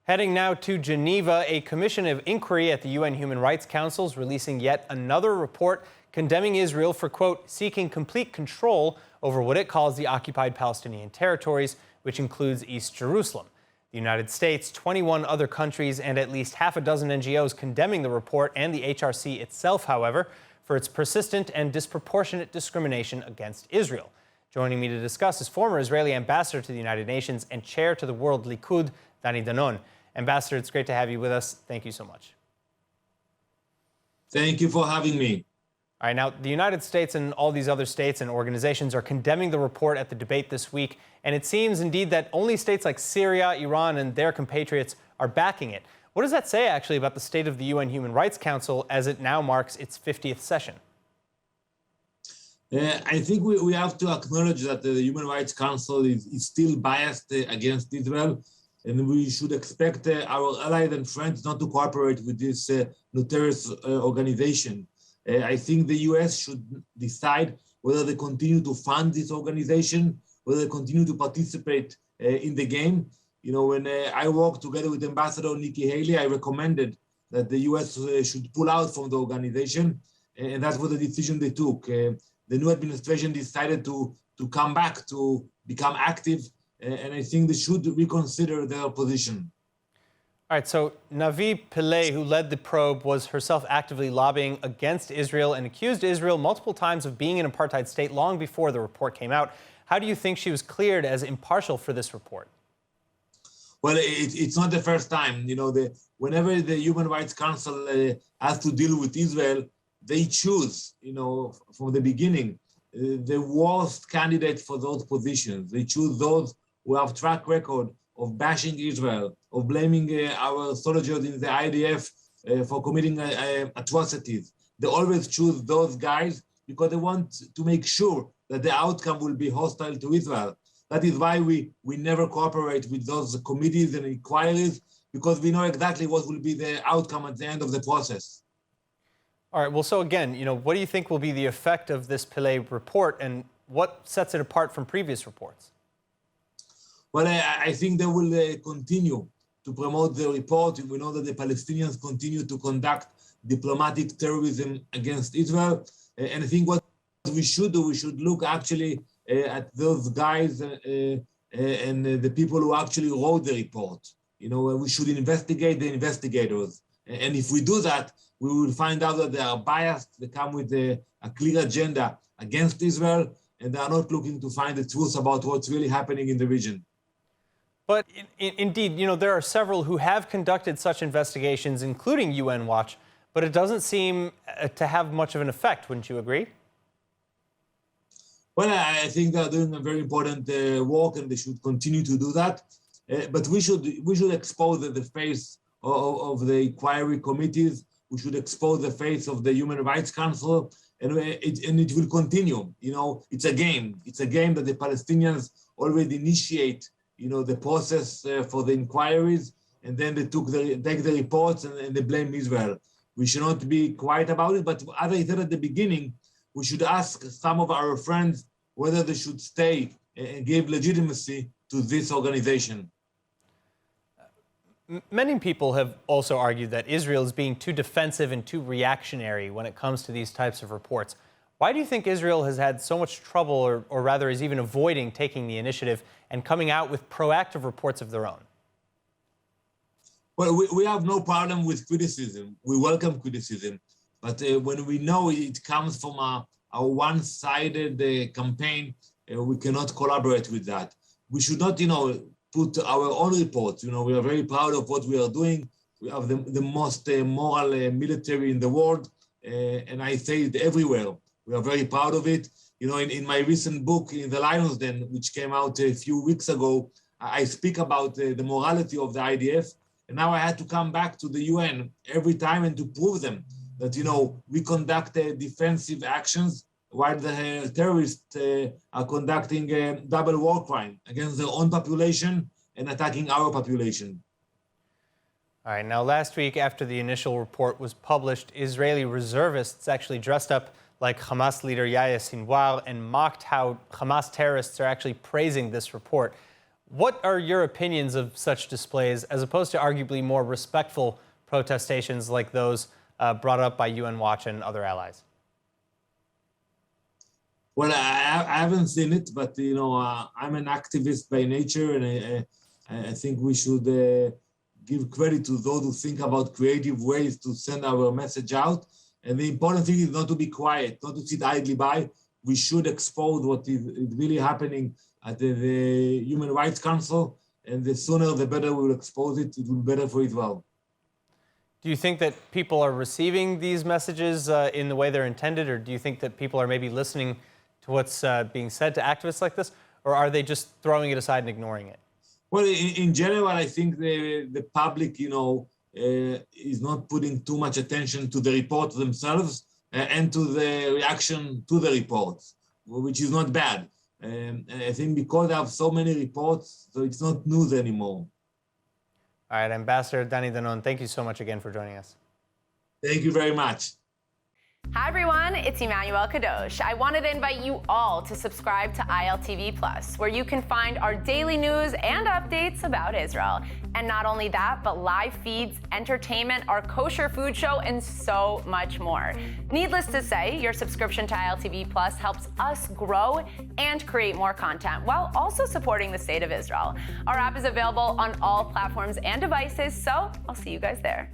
Heading now to Geneva, a commission of inquiry at the UN Human Rights Council is releasing yet another report condemning Israel for, quote, seeking complete control over what it calls the occupied Palestinian territories, which includes East Jerusalem. The United States, 21 other countries, and at least half a dozen NGOs condemning the report and the HRC itself, however, for its persistent and disproportionate discrimination against Israel. Joining me to discuss is former Israeli ambassador to the United Nations and chair to the World Likud, Danon. Ambassador, it's great to have you with us. Thank you so much. Thank you for having me. All right, now, the United States and all these other states and organizations are condemning the report at the debate this week, and it seems indeed that only states like Syria, Iran, and their compatriots are backing it. What does that say, actually, about the state of the UN Human Rights Council as it now marks its 50th session? I think we have to acknowledge that the Human Rights Council is still biased against Israel, and we should expect our allies and friends not to cooperate with this notorious organization. I think the US should decide whether they continue to fund this organization, whether they continue to participate in the game. You know, when I worked together with Ambassador Nikki Haley, I recommended that the US should pull out from the organization, and that was the decision they took. The new administration decided to come back, to become active, and I think they should reconsider their position. All right, so Navi Pillay, who led the probe, was herself actively lobbying against Israel and accused Israel multiple times of being an apartheid state long before the report came out. How do you think she was cleared as impartial for this report? Well, it's not the first time. You know, whenever the Human Rights Council has to deal with Israel, they choose, you know, from the beginning, the worst candidates for those positions. They choose those who have track record of bashing Israel, of blaming our soldiers in the IDF for committing atrocities. They always choose those guys because they want to make sure that the outcome will be hostile to Israel. That is why we never cooperate with those committees and inquiries, because we know exactly what will be the outcome at the end of the process. All right, well, so again, you know, what do you think will be the effect of this Pillay report, and what sets it apart from previous reports? Well, I think they will continue to promote the report. We know that the Palestinians continue to conduct diplomatic terrorism against Israel. And I think what we should do, we should look actually at those guys and the people who actually wrote the report. You know, we should investigate the investigators. And if we do that, we will find out that they are biased. They come with a clear agenda against Israel, and they are not looking to find the truth about what's really happening in the region. But indeed, you know, there are several who have conducted such investigations, including UN Watch, but it doesn't seem to have much of an effect. Wouldn't you agree? Well, I think they are doing a very important work, and they should continue to do that. But we should expose the face of the inquiry committees. We should expose the face of the Human Rights Council, and it will continue. You know, it's a game. It's a game that the Palestinians already initiate. You know, the process for the inquiries, and then they take the reports and they blame Israel. We should not be quiet about it, but as I said at the beginning, we should ask some of our friends whether they should stay and give legitimacy to this organization. Many people have also argued that Israel is being too defensive and too reactionary when it comes to these types of reports. Why do you think Israel has had so much trouble, or rather is even avoiding taking the initiative and coming out with proactive reports of their own? Well, we have no problem with criticism. We welcome criticism. But when we know it comes from a one-sided campaign, we cannot collaborate with that. We should not, you know, put our own reports. You know, we are very proud of what we are doing. We have the most moral military in the world, and I say it everywhere. We are very proud of it. You know, in my recent book, In the Lion's Den, which came out a few weeks ago, I speak about the morality of the IDF. And now I had to come back to the UN every time and to prove them that, you know, we conduct defensive actions while the terrorists are conducting a double war crime against their own population and attacking our population. All right, now last week after the initial report was published, Israeli reservists actually dressed up like Hamas leader Yahya Sinwar and mocked how Hamas terrorists are actually praising this report. What are your opinions of such displays as opposed to arguably more respectful protestations like those brought up by UN Watch and other allies? Well, I haven't seen it, but I'm an activist by nature, and I think we should give credit to those who think about creative ways to send our message out. And the important thing is not to be quiet, not to sit idly by. We should expose what is really happening at the Human Rights Council, and the sooner the better we will expose it. It will be better for Israel. Do you think that people are receiving these messages in the way they're intended, or do you think that people are maybe listening to what's being said to activists like this, or are they just throwing it aside and ignoring it? Well, in general, I think the public, is not putting too much attention to the reports themselves and to the reaction to the reports, which is not bad. I think because I have so many reports, so it's not news anymore. All right, Ambassador Danon, thank you so much again for joining us. Thank you very much. Hi everyone, it's Emmanuel Kadosh. I wanted to invite you all to subscribe to ILTV+, where you can find our daily news and updates about Israel. And not only that, but live feeds, entertainment, our kosher food show, and so much more. Needless to say, your subscription to ILTV+ helps us grow and create more content while also supporting the state of Israel. Our app is available on all platforms and devices, so I'll see you guys there.